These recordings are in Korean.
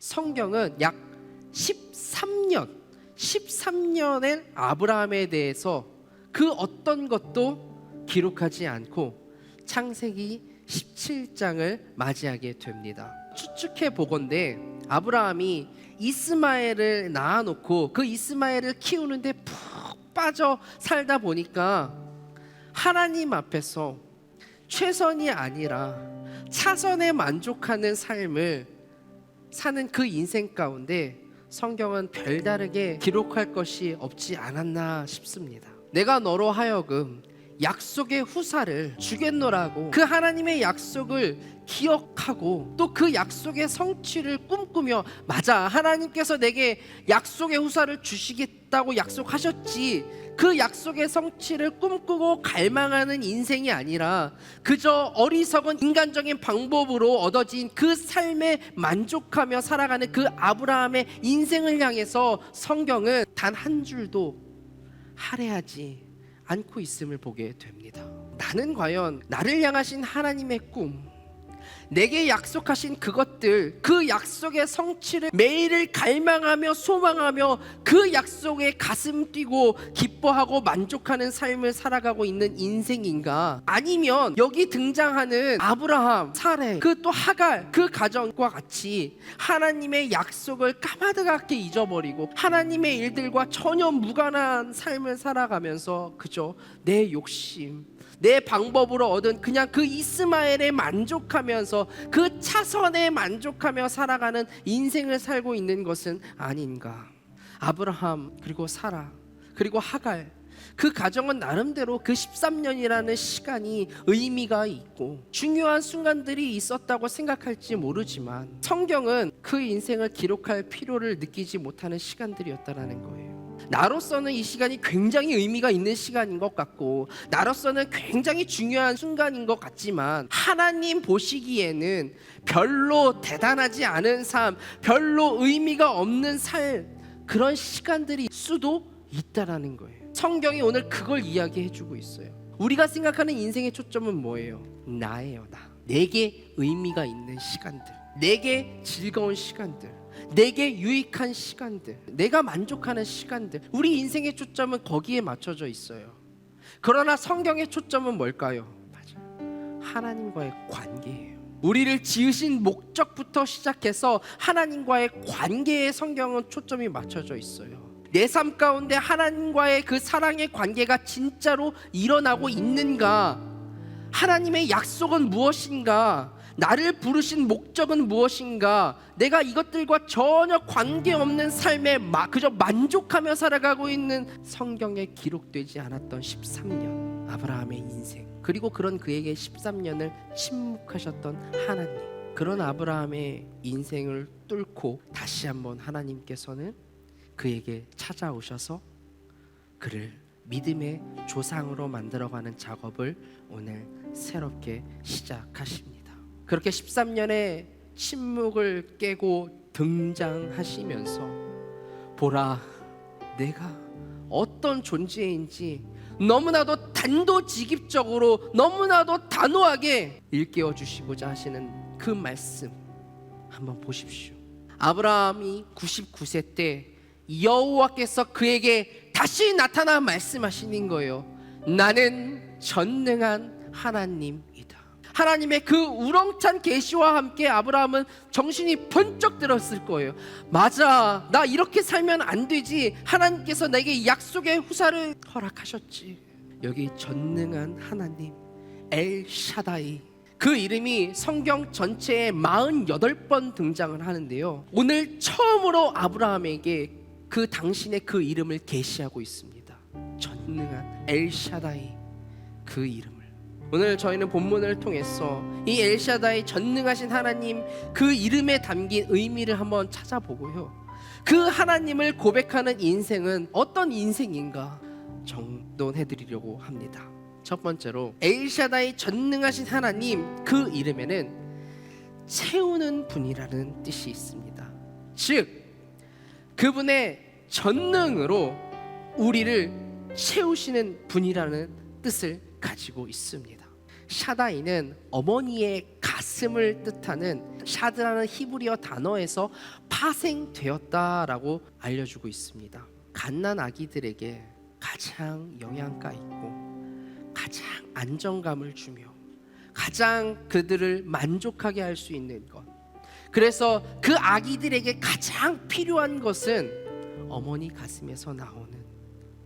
성경은 약 13년의 아브라함에 대해서 그 어떤 것도 기록하지 않고 창세기 17장을 맞이하게 됩니다. 추측해 보건대 아브라함이 이스마엘을 낳아놓고 그 이스마엘을 키우는데 푹 빠져 살다 보니까 하나님 앞에서 최선이 아니라 차선에 만족하는 삶을 사는 그 인생 가운데 성경은 별다르게 기록할 것이 없지 않았나 싶습니다. 내가 너로 하여금 약속의 후사를 주겠노라고 그 하나님의 약속을 기억하고 또 그 약속의 성취를 꿈꾸며, 맞아, 하나님께서 내게 약속의 후사를 주시겠다고 약속하셨지, 그 약속의 성취를 꿈꾸고 갈망하는 인생이 아니라 그저 어리석은 인간적인 방법으로 얻어진 그 삶에 만족하며 살아가는 그 아브라함의 인생을 향해서 성경은 단 한 줄도 할애하지 않고 있음을 보게 됩니다. 나는 과연 나를 향하신 하나님의 꿈, 내게 약속하신 그것들, 그 약속의 성취를 매일을 갈망하며 소망하며 그 약속에 가슴 뛰고 기뻐하고 만족하는 삶을 살아가고 있는 인생인가? 아니면 여기 등장하는 아브라함, 사레, 그 또 하갈, 그 가정과 같이 하나님의 약속을 까마득하게 잊어버리고 하나님의 일들과 전혀 무관한 삶을 살아가면서 그저 내 욕심, 내 방법으로 얻은 그냥 그 이스마엘에 만족하면서 그 차선에 만족하며 살아가는 인생을 살고 있는 것은 아닌가? 아브라함, 그리고 사라, 그리고 하갈, 그 가정은 나름대로 그 13년이라는 시간이 의미가 있고 중요한 순간들이 있었다고 생각할지 모르지만 성경은 그 인생을 기록할 필요를 느끼지 못하는 시간들이었다라는 거예요. 나로서는 이 시간이 굉장히 의미가 있는 시간인 것 같고 나로서는 굉장히 중요한 순간인 것 같지만 하나님 보시기에는 별로 대단하지 않은 삶, 별로 의미가 없는 삶, 그런 시간들이 수도 있다라는 거예요. 성경이 오늘 그걸 이야기해주고 있어요. 우리가 생각하는 인생의 초점은 뭐예요? 나예요. 나. 내게 의미가 있는 시간들, 내게 즐거운 시간들, 내게 유익한 시간들, 내가 만족하는 시간들, 우리 인생의 초점은 거기에 맞춰져 있어요. 그러나 성경의 초점은 뭘까요? 맞아요. 하나님과의 관계예요. 우리를 지으신 목적부터 시작해서 하나님과의 관계에 성경은 초점이 맞춰져 있어요. 내 삶 가운데 하나님과의 그 사랑의 관계가 진짜로 일어나고 있는가? 하나님의 약속은 무엇인가? 나를 부르신 목적은 무엇인가? 내가 이것들과 전혀 관계없는 삶에 그저 만족하며 살아가고 있는 성경에 기록되지 않았던 13년 아브라함의 인생, 그리고 그런 그에게 13년을 침묵하셨던 하나님, 그런 아브라함의 인생을 뚫고 다시 한번 하나님께서는 그에게 찾아오셔서 그를 믿음의 조상으로 만들어가는 작업을 오늘 새롭게 시작하십니다. 그렇게 13년의 침묵을 깨고 등장하시면서 보라, 내가 어떤 존재인지 너무나도 단도직입적으로 너무나도 단호하게 일깨워 주시고자 하시는 그 말씀 한번 보십시오. 아브라함이 99세 때 여호와께서 그에게 다시 나타나 말씀하시는 거예요. 나는 전능한 하나님이다. 하나님의 그 우렁찬 계시와 함께 아브라함은 정신이 번쩍 들었을 거예요. 맞아, 나 이렇게 살면 안 되지. 하나님께서 내게 약속의 후사를 허락하셨지. 여기 전능한 하나님, 엘샤다이, 그 이름이 성경 전체에 48번 등장을 하는데요, 오늘 처음으로 아브라함에게 그 당신의 그 이름을 계시하고 있습니다. 전능한 엘샤다이, 그 이름을. 오늘 저희는 본문을 통해서 이 엘샤다이, 전능하신 하나님, 그 이름에 담긴 의미를 한번 찾아보고요, 그 하나님을 고백하는 인생은 어떤 인생인가 정돈해드리려고 합니다. 첫 번째로 엘샤다이, 전능하신 하나님, 그 이름에는 채우는 분이라는 뜻이 있습니다. 즉 그분의 전능으로 우리를 채우시는 분이라는 뜻을 가지고 있습니다. 샤다이는 어머니의 가슴을 뜻하는 샤드라는 히브리어 단어에서 파생되었다라고 알려주고 있습니다. 갓난 아기들에게 가장 영양가 있고 가장 안정감을 주며 가장 그들을 만족하게 할 수 있는 것, 그래서 그 아기들에게 가장 필요한 것은 어머니 가슴에서 나오는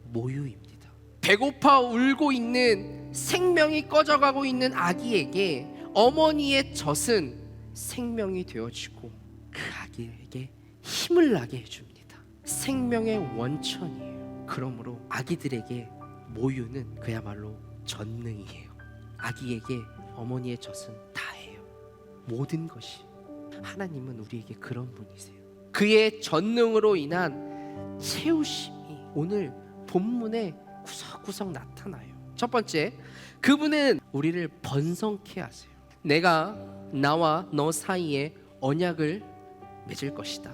모유입니다. 배고파 울고 있는, 생명이 꺼져가고 있는 아기에게 어머니의 젖은 생명이 되어지고 그 아기에게 힘을 나게 해줍니다. 생명의 원천이에요. 그러므로 아기들에게 모유는 그야말로 전능이에요. 아기에게 어머니의 젖은 다예요. 모든 것이. 하나님은 우리에게 그런 분이세요. 그의 전능으로 인한 채우심이 오늘 본문에 구석구석 나타나요. 첫 번째, 그분은 우리를 번성케 하세요. 내가 나와 너 사이에 언약을 맺을 것이다.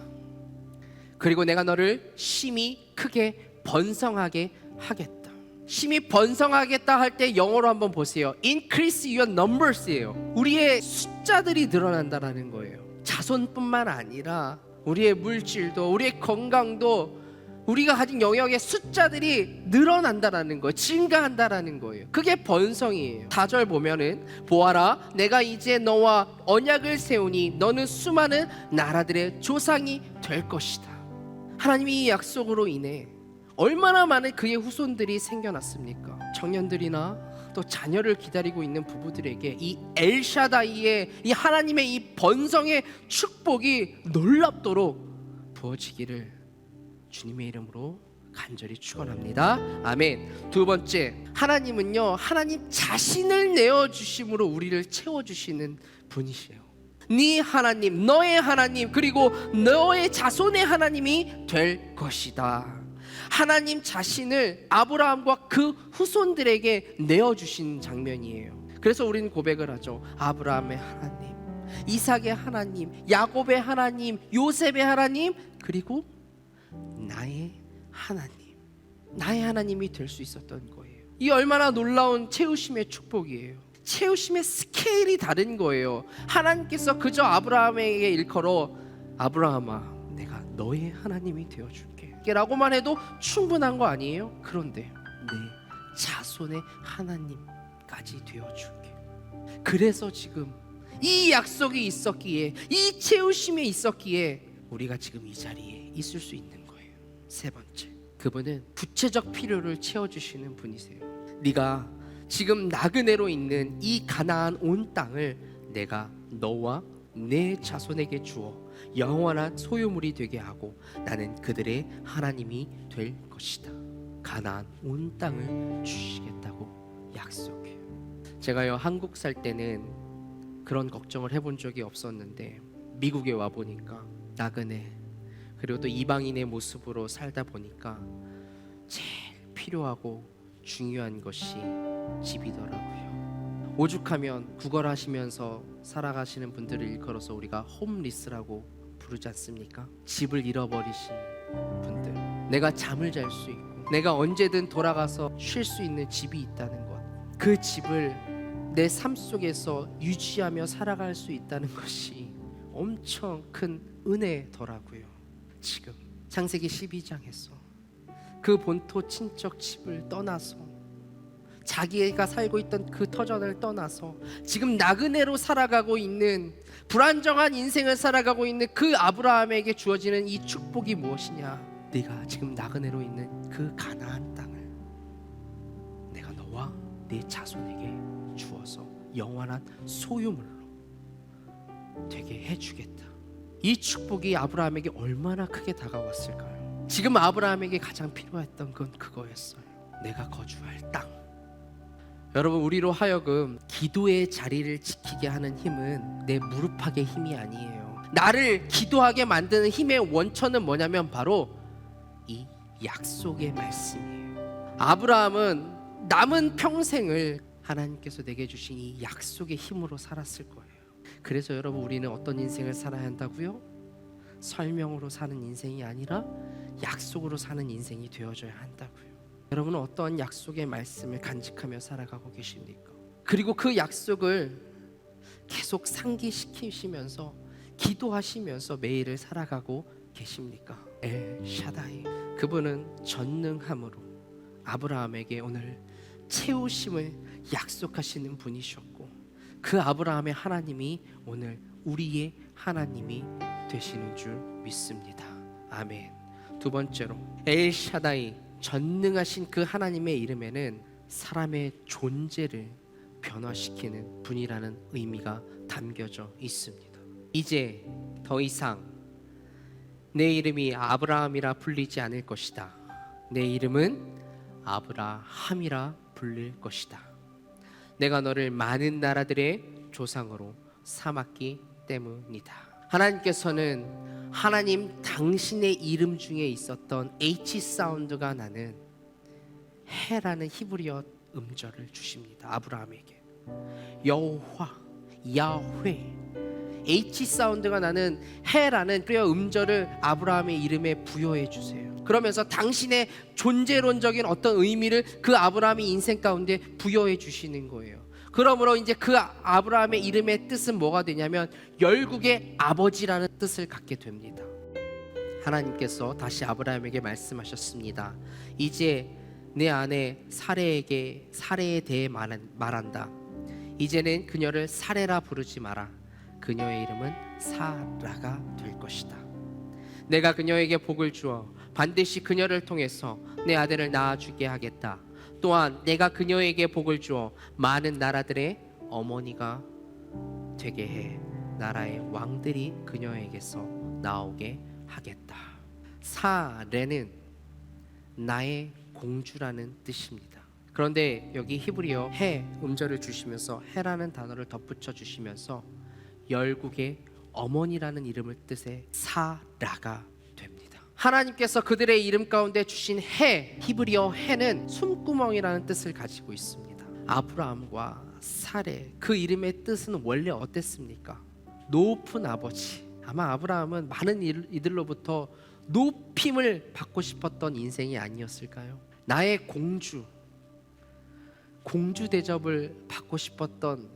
그리고 내가 너를 심히 크게 번성하게 하겠다. 심히 번성하겠다 할 때 영어로 한번 보세요. Increase your numbers예요. 우리의 숫자들이 늘어난다라는 거예요. 자손뿐만 아니라 우리의 물질도, 우리의 건강도, 우리가 가진 영역의 숫자들이 늘어난다라는 거예요. 증가한다라는 거예요. 그게 번성이에요. 4절 보면은 보아라, 내가 이제 너와 언약을 세우니 너는 수많은 나라들의 조상이 될 것이다. 하나님이 이 약속으로 인해 얼마나 많은 그의 후손들이 생겨났습니까? 청년들이나 또 자녀를 기다리고 있는 부부들에게 이 엘샤다이의, 이 하나님의 이 번성의 축복이 놀랍도록 부어지기를 주님의 이름으로 간절히 축원합니다. 아멘. 두 번째, 하나님은요, 하나님 자신을 내어주심으로 우리를 채워주시는 분이세요. 네 하나님, 너의 하나님, 그리고 너의 자손의 하나님이 될 것이다. 하나님 자신을 아브라함과 그 후손들에게 내어주신 장면이에요. 그래서 우리는 고백을 하죠. 아브라함의 하나님, 이삭의 하나님, 야곱의 하나님, 요셉의 하나님, 그리고 나의 하나님, 나의 하나님이 될 수 있었던 거예요. 이 얼마나 놀라운 채우심의 축복이에요. 채우심의 스케일이 다른 거예요. 하나님께서 그저 아브라함에게 일컬어 아브라함아, 내가 너의 하나님이 되어줄게 라고만 해도 충분한 거 아니에요? 그런데 내 자손의 하나님까지 되어줄게. 그래서 지금 이 약속이 있었기에, 이 채우심이 있었기에 우리가 지금 이 자리에 있을 수 있는 거예요. 세 번째, 그분은 구체적 필요를 채워주시는 분이세요. 네가 지금 나그네로 있는 이 가나안 온 땅을 내가 너와 내 자손에게 주어 영원한 소유물이 되게 하고 나는 그들의 하나님이 될 것이다. 가나안 온 땅을 주시겠다고 약속해요. 제가요, 한국 살 때는 그런 걱정을 해본 적이 없었는데 미국에 와 보니까 나그네, 그리고 또 이방인의 모습으로 살다 보니까 제일 필요하고 중요한 것이 집이더라고요. 오죽하면 구걸하시면서 살아가시는 분들을 일컬어서 우리가 홈리스라고 부르지 않습니까? 집을 잃어버리신 분들, 내가 잠을 잘 수 있고 내가 언제든 돌아가서 쉴 수 있는 집이 있다는 것, 그 집을 내 삶 속에서 유지하며 살아갈 수 있다는 것이 엄청 큰 은혜더라고요. 지금 창세기 12장에서 그 본토 친척 집을 떠나서 자기가 살고 있던 그 터전을 떠나서 지금 나그네로 살아가고 있는, 불안정한 인생을 살아가고 있는 그 아브라함에게 주어지는 이 축복이 무엇이냐? 네가 지금 나그네로 있는 그 가나안 땅을 내가 너와 네 자손에게 주어서 영원한 소유물로 되게 해주겠다. 이 축복이 아브라함에게 얼마나 크게 다가왔을까요? 지금 아브라함에게 가장 필요했던 건 그거였어요. 내가 거주할 땅. 여러분, 우리로 하여금 기도의 자리를 지키게 하는 힘은 내 무릎팍의 힘이 아니에요. 나를 기도하게 만드는 힘의 원천은 뭐냐면 바로 이 약속의 말씀이에요. 아브라함은 남은 평생을 하나님께서 내게 주신 이 약속의 힘으로 살았을 거예요. 그래서 여러분, 우리는 어떤 인생을 살아야 한다고요? 설명으로 사는 인생이 아니라 약속으로 사는 인생이 되어져야 한다고요. 여러분은 어떠한 약속의 말씀을 간직하며 살아가고 계십니까? 그리고 그 약속을 계속 상기시키시면서 기도하시면서 매일을 살아가고 계십니까? 엘샤다이, 그분은 전능함으로 아브라함에게 오늘 채우심을 약속하시는 분이셨고, 그 아브라함의 하나님이 오늘 우리의 하나님이 되시는 줄 믿습니다. 아멘. 두 번째로, 엘샤다이, 전능하신 그 하나님의 이름에는 사람의 존재를 변화시키는 분이라는 의미가 담겨져 있습니다. 이제 더 이상 내 이름이 아브라함이라 불리지 않을 것이다. 내 이름은 아브라함이라 불릴 것이다. 내가 너를 많은 나라들의 조상으로 삼았기 때문이다. 하나님께서는 하나님 당신의 이름 중에 있었던 H 사운드가 나는 해라는 히브리어 음절을 주십니다. 아브라함에게 여호와, 야훼, H 사운드가 나는 해라는 히브리어 음절을 아브라함의 이름에 부여해 주세요. 그러면서 당신의 존재론적인 어떤 의미를 그 아브라함의 인생 가운데 부여해 주시는 거예요. 그러므로 이제 그 아브라함의 이름의 뜻은 뭐가 되냐면 열국의 아버지라는 뜻을 갖게 됩니다. 하나님께서 다시 아브라함에게 말씀하셨습니다. 이제 내 아내 사레에 대해 말한다. 이제는 그녀를 사레라 부르지 마라. 그녀의 이름은 사라가 될 것이다. 내가 그녀에게 복을 주어 반드시 그녀를 통해서 내 아들을 낳아주게 하겠다. 또한 내가 그녀에게 복을 주어 많은 나라들의 어머니가 되게 해 나라의 왕들이 그녀에게서 나오게 하겠다. 사레는 나의 공주라는 뜻입니다. 그런데 여기 히브리어 해 음절을 주시면서 해라는 단어를 덧붙여 주시면서 열국의 어머니라는 이름을 뜻의 사라가 됩니다. 하나님께서 그들의 이름 가운데 주신 해, 히브리어 해는 숨구멍이라는 뜻을 가지고 있습니다. 아브라함과 사레, 그 이름의 뜻은 원래 어땠습니까? 높은 아버지. 아마 아브라함은 많은 이들로부터 높임을 받고 싶었던 인생이 아니었을까요? 나의 공주 대접을 받고 싶었던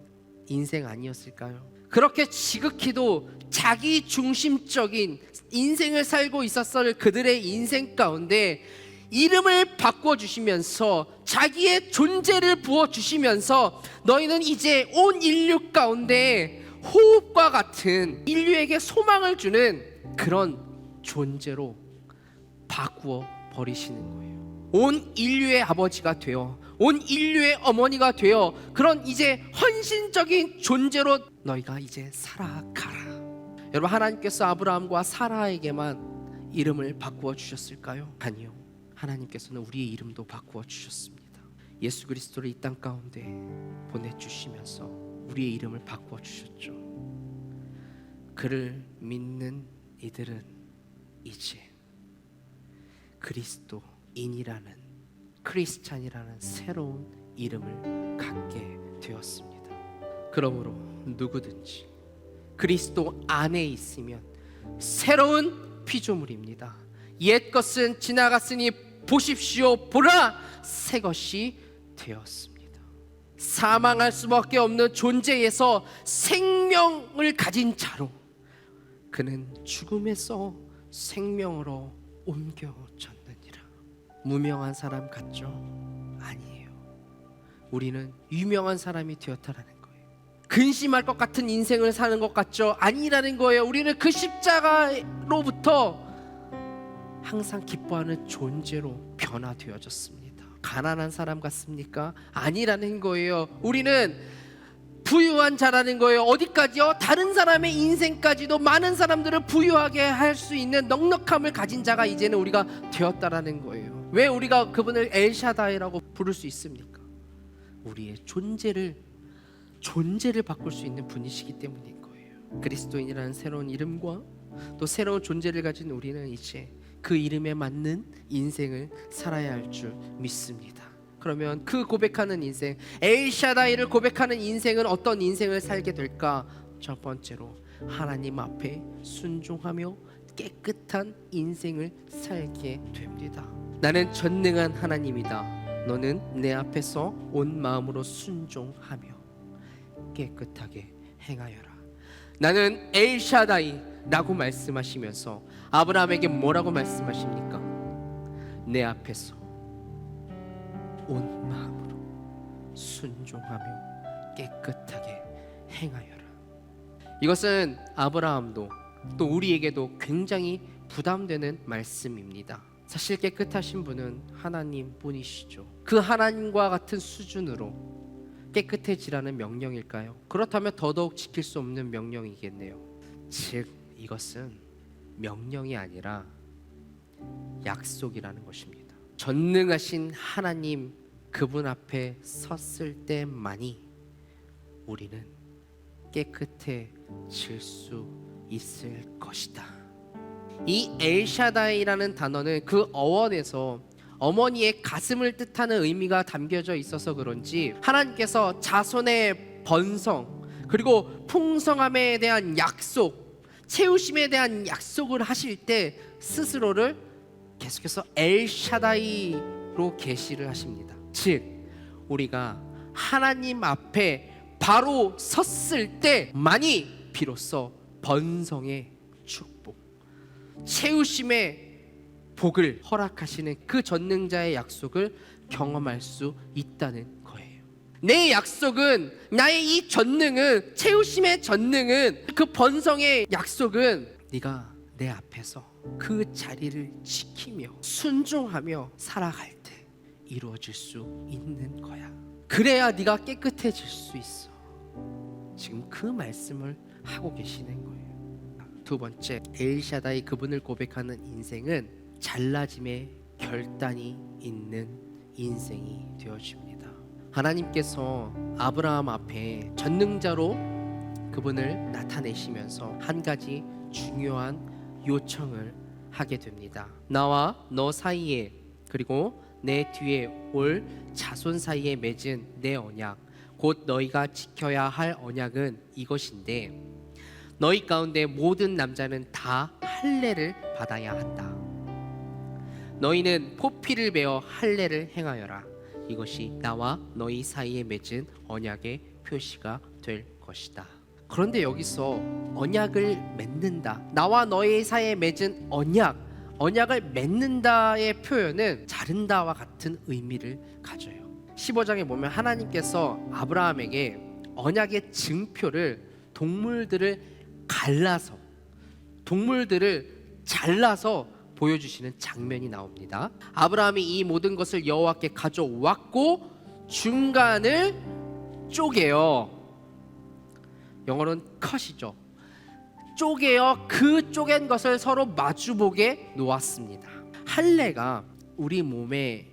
인생 아니었을까요? 그렇게 지극히도 자기 중심적인 인생을 살고 있었을 그들의 인생 가운데 이름을 바꿔주시면서 자기의 존재를 부어주시면서 너희는 이제 온 인류 가운데 호흡과 같은 인류에게 소망을 주는 그런 존재로 바꾸어 버리시는 거예요. 온 인류의 아버지가 되어 온 인류의 어머니가 되어 그런 이제 헌신적인 존재로 너희가 이제 살아가라. 여러분, 하나님께서 아브라함과 사라에게만 이름을 바꾸어 주셨을까요? 아니요. 하나님께서는 우리의 이름도 바꾸어 주셨습니다. 예수 그리스도를 이 땅 가운데 보내주시면서 우리의 이름을 바꾸어 주셨죠. 그를 믿는 이들은 이제 그리스도인이라는, 크리스찬이라는 새로운 이름을 갖게 되었습니다. 그러므로 누구든지 그리스도 안에 있으면 새로운 피조물입니다. 옛 것은 지나갔으니 보십시오, 보라, 새 것이 되었습니다. 사망할 수밖에 없는 존재에서 생명을 가진 자로 그는 죽음에서 생명으로 옮겨졌느니라. 무명한 사람 같죠? 아니에요. 우리는 유명한 사람이 되었다라는 거예요. 근심할 것 같은 인생을 사는 것 같죠? 아니라는 거예요. 우리는 그 십자가로부터 항상 기뻐하는 존재로 변화되어졌습니다. 가난한 사람 같습니까? 아니라는 거예요. 우리는 부유한 자라는 거예요. 어디까지요? 다른 사람의 인생까지도 많은 사람들을 부유하게 할 수 있는 넉넉함을 가진 자가 이제는 우리가 되었다라는 거예요. 왜 우리가 그분을 엘샤다이라고 부를 수 있습니까? 우리의 존재를 바꿀 수 있는 분이시기 때문인 거예요. 그리스도인이라는 새로운 이름과 또 새로운 존재를 가진 우리는 이제 그 이름에 맞는 인생을 살아야 할 줄 믿습니다. 그러면 그 고백하는 인생, 엘샤다이를 고백하는 인생은 어떤 인생을 살게 될까? 첫 번째로 하나님 앞에 순종하며 깨끗한 인생을 살게 됩니다. 나는 전능한 하나님이다. 너는 내 앞에서 온 마음으로 순종하며 깨끗하게 행하여라. 나는 엘샤다이라고 말씀하시면서 아브라함에게 뭐라고 말씀하십니까? 내 앞에서 온 마음으로 순종하며 깨끗하게 행하여라. 이것은 아브라함도 또 우리에게도 굉장히 부담되는 말씀입니다. 사실 깨끗하신 분은 하나님 뿐이시죠. 그 하나님과 같은 수준으로 깨끗해지라는 명령일까요? 그렇다면 더더욱 지킬 수 없는 명령이겠네요. 즉 이것은 명령이 아니라 약속이라는 것입니다. 전능하신 하나님 그분 앞에 섰을 때만이 우리는 깨끗해질 수 있을 것이다. 이 엘샤다이라는 단어는 그 어원에서 어머니의 가슴을 뜻하는 의미가 담겨져 있어서 그런지 하나님께서 자손의 번성 그리고 풍성함에 대한 약속, 채우심에 대한 약속을 하실 때 스스로를 계속해서 엘샤다이로 계시를 하십니다. 즉 우리가 하나님 앞에 바로 섰을 때만이 비로소 번성의 축복, 채우심의 복을 허락하시는 그 전능자의 약속을 경험할 수 있다는 거예요. 내 약속은, 나의 이 전능은, 채우심의 전능은, 그 번성의 약속은 네가 내 앞에서 그 자리를 지키며 순종하며 살아갈 때 이루어질 수 있는 거야. 그래야 네가 깨끗해질 수 있어. 지금 그 말씀을 하고 계시는 거예요. 두 번째, 엘샤다이 그분을 고백하는 인생은 잘라짐의 결단이 있는 인생이 되어집니다. 하나님께서 아브라함 앞에 전능자로 그분을 나타내시면서 한 가지 중요한 요청을 하게 됩니다. 나와 너 사이에 그리고 내 뒤에 올 자손 사이에 맺은 내 언약, 곧 너희가 지켜야 할 언약은 이것인데 너희 가운데 모든 남자는 다 할례를 받아야 한다. 너희는 포피를 베어 할례를 행하여라. 이것이 나와 너희 사이에 맺은 언약의 표시가 될 것이다. 그런데 여기서 언약을 맺는다, 나와 너희 사이에 맺은 언약을 맺는다의 표현은 자른다와 같은 의미를 가져요. 15장에 보면 하나님께서 아브라함에게 언약의 증표를 동물들을 잘라서 보여주시는 장면이 나옵니다. 아브라함이 이 모든 것을 여호와께 가져왔고 중간을 쪼개요. 영어로는 컷이죠. 쪼개어 그 쪼갠 것을 서로 마주보게 놓았습니다. 할례가 우리 몸의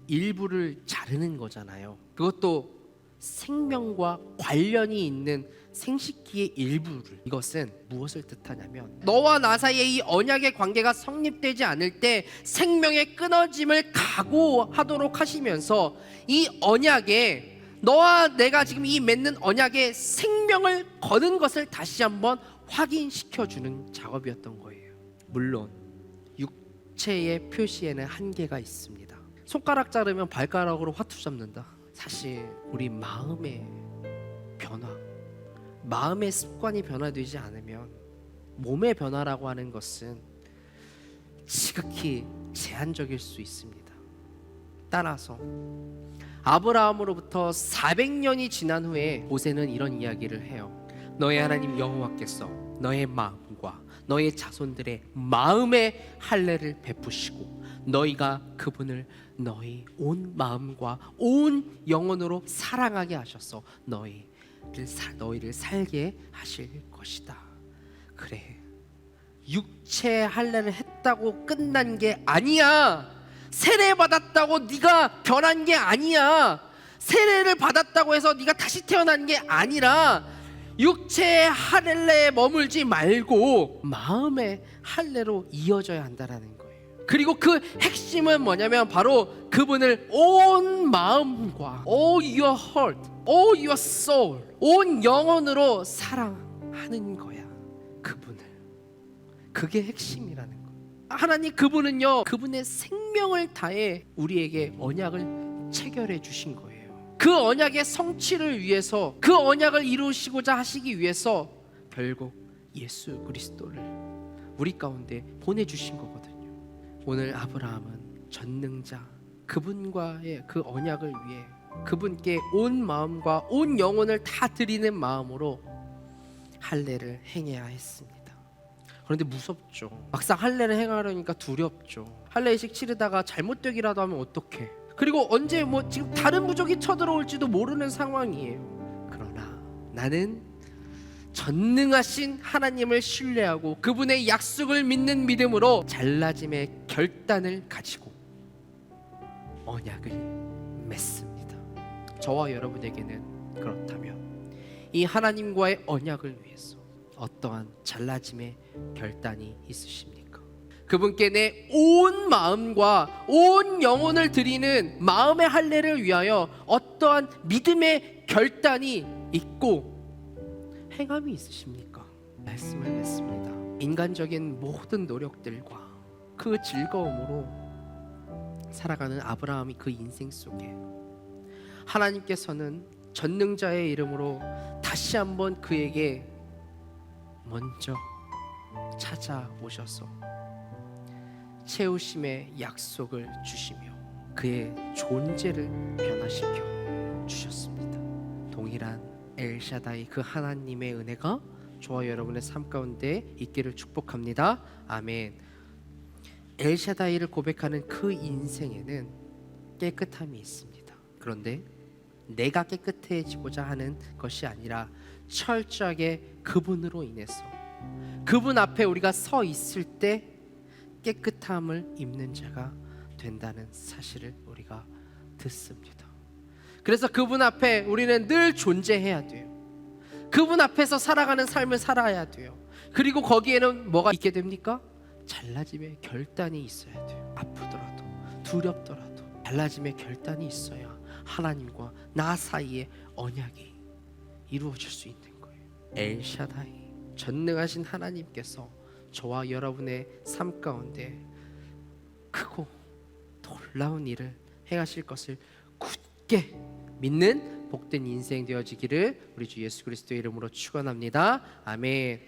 일부를 자르는 거잖아요. 그것도 생명과 관련이 있는 생식기의 일부를. 이것은 무엇을 뜻하냐면 너와 나 사이의 이 언약의 관계가 성립되지 않을 때 생명의 끊어짐을 각오하도록 하시면서 이 언약에 너와 내가 지금 이 맺는 언약에 생명을 거는 것을 다시 한번 확인시켜주는 작업이었던 거예요. 물론 육체의 표시에는 한계가 있습니다. 손가락 자르면 발가락으로 화투 잡는다. 사실 우리 마음의 변화, 마음의 습관이 변화되지 않으면 몸의 변화라고 하는 것은 지극히 제한적일 수 있습니다. 따라서 아브라함으로부터 400년이 지난 후에 모세는 이런 이야기를 해요. 너의 하나님 여호와께서 너의 마음과 너의 자손들의 마음의 할례를 베푸시고 너희가 그분을 너희 온 마음과 온 영혼으로 사랑하게 하셔서 너희를 살게 하실 것이다. 그래, 육체 할례를 했다고 끝난 게 아니야. 세례 받았다고 네가 변한 게 아니야. 세례를 받았다고 해서 네가 다시 태어난 게 아니라 육체의 할례에 머물지 말고 마음의 할례로 이어져야 한다라는 거예요. 그리고 그 핵심은 뭐냐면 바로 그분을 온 마음과 all your heart, all your soul, 온 영혼으로 사랑하는 거야. 그분을. 그게 핵심이라는 거예요. 하나님 그분은요, 그분의 생명을 다해 우리에게 언약을 체결해 주신 거예요. 그 언약의 성취를 위해서, 그 언약을 이루시고자 하시기 위해서 결국 예수 그리스도를 우리 가운데 보내주신 거거든요. 오늘 아브라함은 전능자 그분과의 그 언약을 위해 그분께 온 마음과 온 영혼을 다 드리는 마음으로 할례를 행해야 했습니다. 그런데 무섭죠. 막상 할례를 행하려니까 두렵죠. 할례식 치르다가 잘못되기라도 하면 어떡해. 그리고 언제 지금 다른 부족이 쳐들어올지도 모르는 상황이에요. 그러나 나는 전능하신 하나님을 신뢰하고 그분의 약속을 믿는 믿음으로 잘라짐의 결단을 가지고 언약을 맺습니다. 저와 여러분에게는 그렇다면 이 하나님과의 언약을 위해서 어떠한 잘라짐의 결단이 있으십니까? 그분께 내 온 마음과 온 영혼을 드리는 마음의 할례를 위하여 어떠한 믿음의 결단이 있고 행함이 있으십니까? 말씀을 맺습니다. 인간적인 모든 노력들과 그 즐거움으로 살아가는 아브라함이 그 인생 속에 하나님께서는 전능자의 이름으로 다시 한번 그에게 먼저 찾아오셔서 채우심의 약속을 주시며 그의 존재를 변화시켜 주셨습니다. 동일한 엘샤다이 그 하나님의 은혜가 저와 여러분의 삶 가운데 있기를 축복합니다. 아멘. 엘샤다이를 고백하는 그 인생에는 깨끗함이 있습니다. 그런데 내가 깨끗해지고자 하는 것이 아니라 철저하게 그분으로 인해서 그분 앞에 우리가 서 있을 때 깨끗함을 입는 자가 된다는 사실을 우리가 듣습니다. 그래서 그분 앞에 우리는 늘 존재해야 돼요. 그분 앞에서 살아가는 삶을 살아야 돼요. 그리고 거기에는 뭐가 있게 됩니까? 잘라짐의 결단이 있어야 돼요. 아프더라도 두렵더라도 잘라짐의 결단이 있어야 하나님과 나 사이의 언약이 이루어질 수 있는 거예요. 엘샤다이 전능하신 하나님께서 저와 여러분의 삶 가운데 크고 놀라운 일을 행하실 것을 굳게 믿는 복된 인생 되어지기를 우리 주 예수 그리스도의 이름으로 축원합니다. 아멘.